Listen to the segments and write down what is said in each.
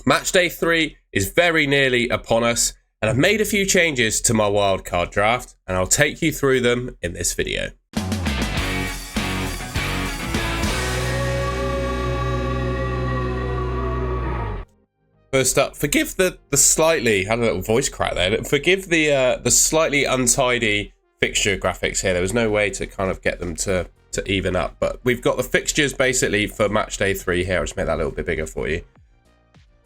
Match day 3 is very nearly upon us, and I've made a few changes to my wildcard draft, and I'll take you through them in this video. First up, forgive the slightly, I had a little voice crack there, forgive the slightly untidy fixture graphics here. There was no way to kind of get them to even up, but we've got the fixtures basically for match day 3 here. I'll just make that a little bit bigger for you.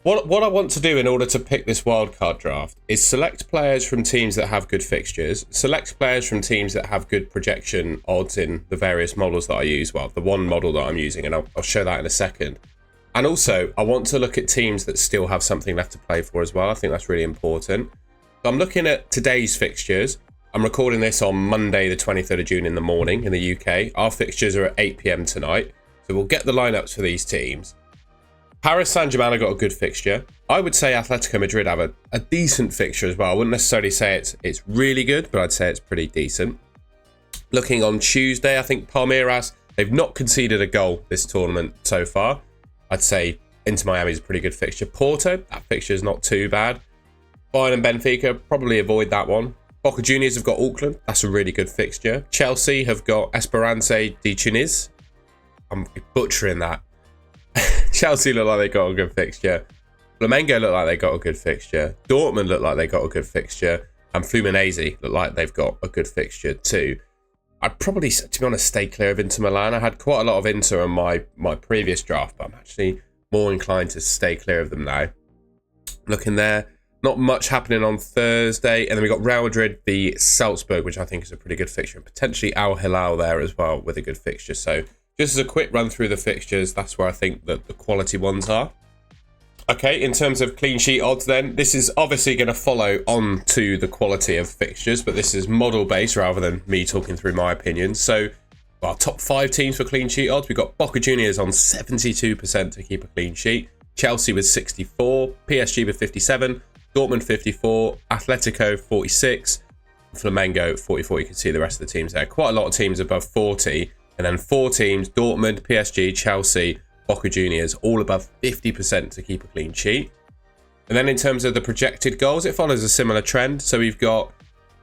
What I want to do in order to pick this wildcard draft is select players from teams that have good fixtures, select players from teams that have good projection odds in the various models that I use, well, the one model that I'm using, and I'll show that in a second. And also, I want to look at teams that still have something left to play for as well. I think that's really important. So I'm looking at today's fixtures. I'm recording this on Monday, the 23rd of June in the morning in the UK. Our fixtures are at 8 PM tonight. So we'll get the lineups for these teams. Paris Saint-Germain have got a good fixture. I would say Atletico Madrid have a decent fixture as well. I wouldn't necessarily say it's really good, but I'd say it's pretty decent. Looking on Tuesday, I think Palmeiras, they've not conceded a goal this tournament so far. I'd say Inter Miami is a pretty good fixture. Porto, that fixture is not too bad. Bayern and Benfica, probably avoid that one. Boca Juniors have got Auckland. That's a really good fixture. Chelsea have got Esperance de Tunis. I'm butchering that. Chelsea look like they got a good fixture. Flamengo look like they got a good fixture. Dortmund look like they got a good fixture. And Fluminense look like they've got a good fixture too. I'd probably, to be honest, stay clear of Inter Milan. I had quite a lot of Inter on my previous draft, but I'm actually more inclined to stay clear of them now. Looking there, not much happening on Thursday. And then we got Real Madrid v Salzburg, which I think is a pretty good fixture. And potentially Al Hilal there as well with a good fixture. So just as a quick run through the fixtures, that's where I think that the quality ones are. Okay, in terms of clean sheet odds then, this is obviously going to follow on to the quality of fixtures, but this is model based rather than me talking through my opinions. So our top 5 teams for clean sheet odds, we've got Boca Juniors on 72% to keep a clean sheet, Chelsea with 64, PSG with 57, Dortmund 54, Atletico 46, Flamengo 44. You can see the rest of the teams there. Quite a lot of teams above 40. And then 4 teams, Dortmund, PSG, Chelsea, Boca Juniors, all above 50% to keep a clean sheet. And then in terms of the projected goals, it follows a similar trend. So we've got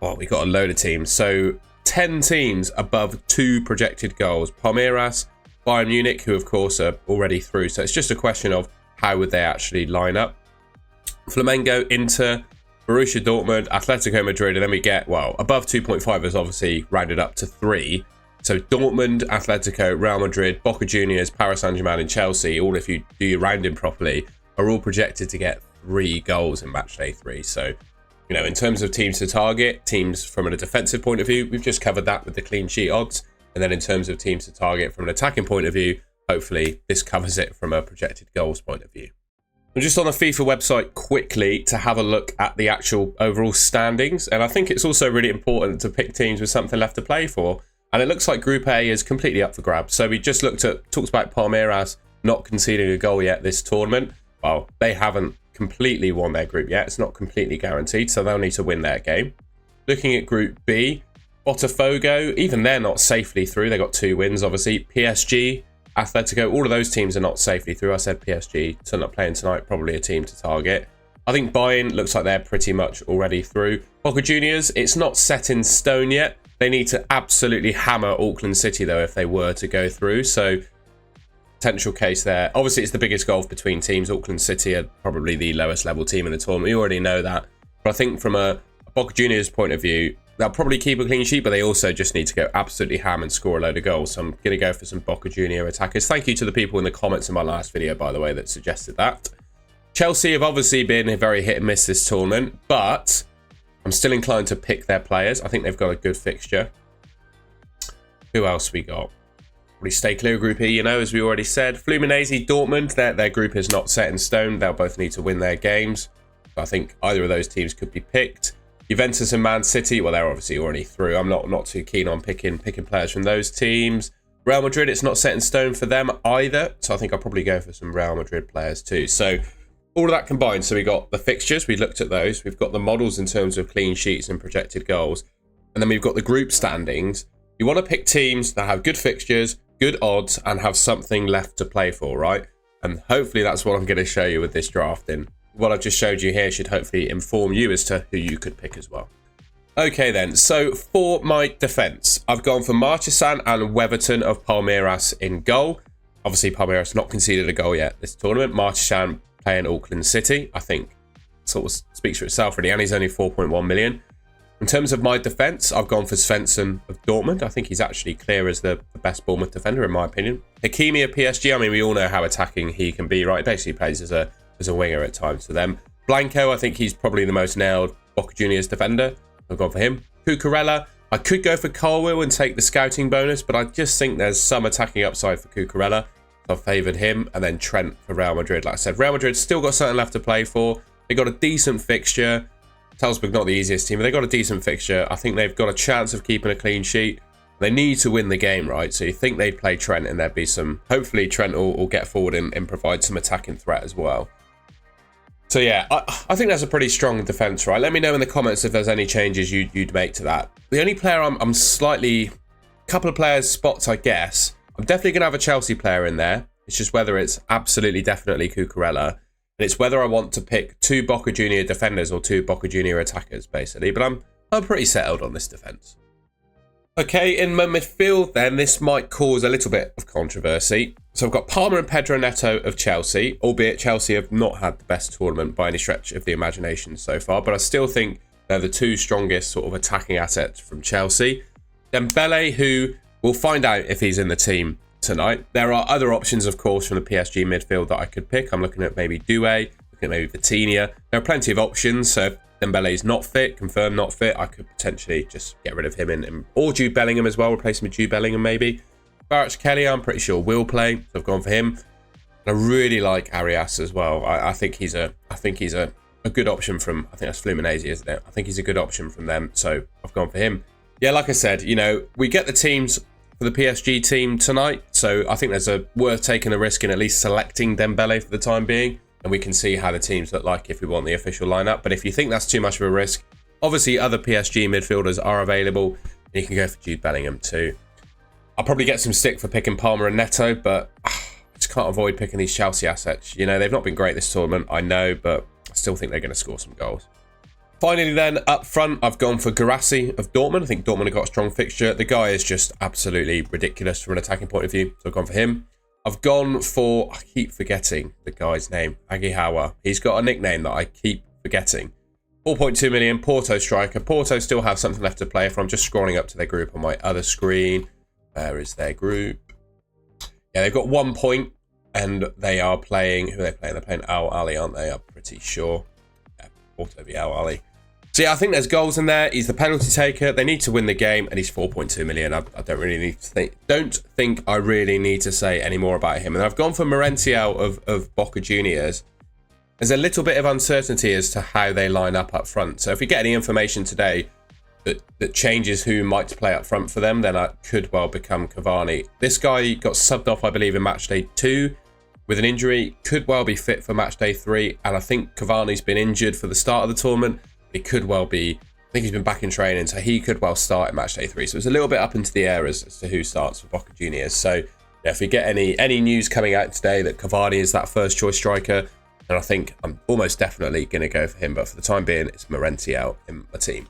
a load of teams. So 10 teams above 2 projected goals. Palmeiras, Bayern Munich, who of course are already through. So it's just a question of how would they actually line up. Flamengo, Inter, Borussia Dortmund, Atletico Madrid, and then we get, well, above 2.5 is obviously rounded up to 3. So Dortmund, Atletico, Real Madrid, Boca Juniors, Paris Saint-Germain and Chelsea, all if you do your rounding properly, are all projected to get 3 goals in match day 3. So, you know, in terms of teams to target, teams from a defensive point of view, we've just covered that with the clean sheet odds. And then in terms of teams to target from an attacking point of view, hopefully this covers it from a projected goals point of view. I'm just on the FIFA website quickly to have a look at the actual overall standings. And I think it's also really important to pick teams with something left to play for. And it looks like Group A is completely up for grabs. So we just talked about Palmeiras not conceding a goal yet this tournament. Well, they haven't completely won their group yet. It's not completely guaranteed, so they'll need to win their game. Looking at Group B, Botafogo, even they're not safely through. They got 2 wins, obviously. PSG, Atletico, all of those teams are not safely through. I said PSG, so not playing tonight, probably a team to target. I think Bayern looks like they're pretty much already through. Boca Juniors, it's not set in stone yet. They need to absolutely hammer Auckland City, though, if they were to go through. So, potential case there. Obviously, it's the biggest gulf between teams. Auckland City are probably the lowest level team in the tournament. We already know that. But I think from a Boca Juniors point of view, they'll probably keep a clean sheet, but they also just need to go absolutely ham and score a load of goals. So I'm going to go for some Boca Junior attackers. Thank you to the people in the comments in my last video, by the way, that suggested that. Chelsea have obviously been very hit and miss this tournament, but I'm still inclined to pick their players. I think they've got a good fixture. Who else we got? Probably stay clear of Group E, you know, as we already said. Fluminense, Dortmund, their group is not set in stone. They'll both need to win their games. So I think either of those teams could be picked. Juventus and Man City, well, they're obviously already through. I'm not too keen on picking players from those teams. Real Madrid, it's not set in stone for them either. So I think I'll probably go for some Real Madrid players too. So all of that combined, so we got the fixtures, we looked at those. We've got the models in terms of clean sheets and projected goals. And then we've got the group standings. You want to pick teams that have good fixtures, good odds, and have something left to play for, right? And hopefully that's what I'm going to show you with this drafting. What I've just showed you here should hopefully inform you as to who you could pick as well. Okay then, so for my defence, I've gone for Marchesán and Weverton of Palmeiras in goal. Obviously, Palmeiras not conceded a goal yet this tournament. Marchesán playing Auckland City, I think sort of speaks for itself really, and he's only 4.1 million. In terms of my defence, I've gone for Svensson of Dortmund. I think he's actually clear as the best Bournemouth defender in my opinion. Hakimi of PSG, I mean, we all know how attacking he can be, right? He basically plays as a winger at times for them. Blanco, I think he's probably the most nailed Boca Juniors defender. I've gone for him. Cucurella, I could go for Colwill and take the scouting bonus, but I just think there's some attacking upside for Cucurella. So I've favoured him, and then Trent for Real Madrid. Like I said, Real Madrid still got something left to play for. They got a decent fixture. Salzburg not the easiest team, but they got a decent fixture. I think they've got a chance of keeping a clean sheet. They need to win the game, right? So you think they'd play Trent, and there'd be some... Hopefully Trent will get forward and provide some attacking threat as well. So yeah, I think that's a pretty strong defence, right? Let me know in the comments if there's any changes you'd make to that. The only player I'm slightly... couple of players spots, I guess. I'm definitely going to have a Chelsea player in there. It's just whether it's absolutely definitely Cucurella. And it's whether I want to pick 2 Boca Junior defenders or 2 Boca Junior attackers, basically. But I'm pretty settled on this defence. Okay, in my midfield then, this might cause a little bit of controversy. So I've got Palmer and Pedro Neto of Chelsea, albeit Chelsea have not had the best tournament by any stretch of the imagination so far, but I still think they're the 2 strongest sort of attacking assets from Chelsea. Dembele, who we'll find out if he's in the team tonight. There are other options, of course, from the PSG midfield that I could pick. I'm looking at maybe Doué, looking at maybe Vitinha. There are plenty of options, so if Dembele's not fit, confirmed not fit, I could potentially just get rid of him or Jude Bellingham as well, replace him with Jude Bellingham maybe. Kelly, I'm pretty sure will play, so I've gone for him. And I really like Arias as well. I think he's a good option from, I think that's Fluminense, isn't it? I think he's a good option from them, so I've gone for him. Yeah, like I said, you know, we get the teams for the PSG team tonight, so I think there's worth taking a risk in at least selecting Dembele for the time being, and we can see how the teams look like if we want the official lineup. But if you think that's too much of a risk, obviously other PSG midfielders are available, and you can go for Jude Bellingham too. I'll probably get some stick for picking Palmer and Neto, but I just can't avoid picking these Chelsea assets. You know, they've not been great this tournament, I know, but I still think they're going to score some goals. Finally then, up front, I've gone for Guirassy of Dortmund. I think Dortmund have got a strong fixture. The guy is just absolutely ridiculous from an attacking point of view, so I've gone for him. I've gone for, I keep forgetting the guy's name, Agihawa. He's got a nickname that I keep forgetting. 4.2 million, Porto striker. Porto still have something left to play for. I'm just scrolling up to their group on my other screen. Where is their group? Yeah, they've got 1 point, and they are playing, who are they playing? They're playing Al Ali, aren't they? I'm pretty sure. Yeah, Porto be Al Ali. So yeah, I think there's goals in there. He's the penalty taker. They need to win the game, and he's 4.2 million. I don't really need to don't think I really need to say any more about him. And I've gone for Morentiel of Boca Juniors. There's a little bit of uncertainty as to how they line up front. So if we get any information today that changes who might play up front for them, then it could well become Cavani. This guy got subbed off, I believe, in Matchday 2 with an injury. Could well be fit for Matchday 3. And I think Cavani's been injured for the start of the tournament. It could well be, I think he's been back in training, so he could well start in Matchday 3. So it's a little bit up into the air as to who starts for Boca Juniors. So yeah, if we get any news coming out today that Cavani is that first choice striker, then I think I'm almost definitely going to go for him. But for the time being, it's Morentiel in my team.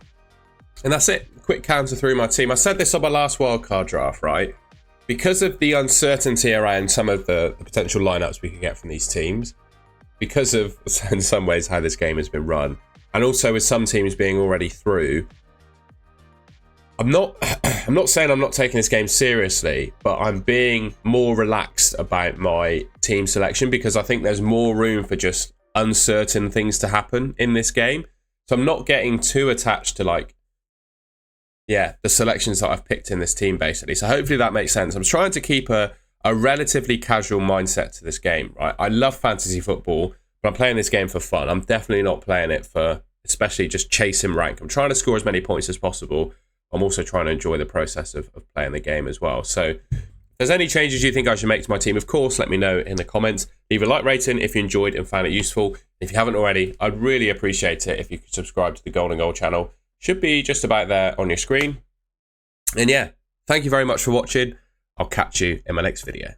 And that's it. Quick counter through my team. I said this on my last wildcard draft, right? Because of the uncertainty around some of the potential lineups we could get from these teams, because of, in some ways, how this game has been run, and also with some teams being already through, I'm not saying I'm not taking this game seriously, but I'm being more relaxed about my team selection because I think there's more room for just uncertain things to happen in this game. So I'm not getting too attached to the selections that I've picked in this team, basically. So hopefully that makes sense. I'm trying to keep a relatively casual mindset to this game, right? I love fantasy football, but I'm playing this game for fun. I'm definitely not playing it for, especially just chasing rank. I'm trying to score as many points as possible. I'm also trying to enjoy the process of playing the game as well. So if there's any changes you think I should make to my team, of course, let me know in the comments. Leave a like rating if you enjoyed and found it useful. If you haven't already, I'd really appreciate it if you could subscribe to the Golden Goal channel. Should be just about there on your screen. And yeah, thank you very much for watching. I'll catch you in my next video.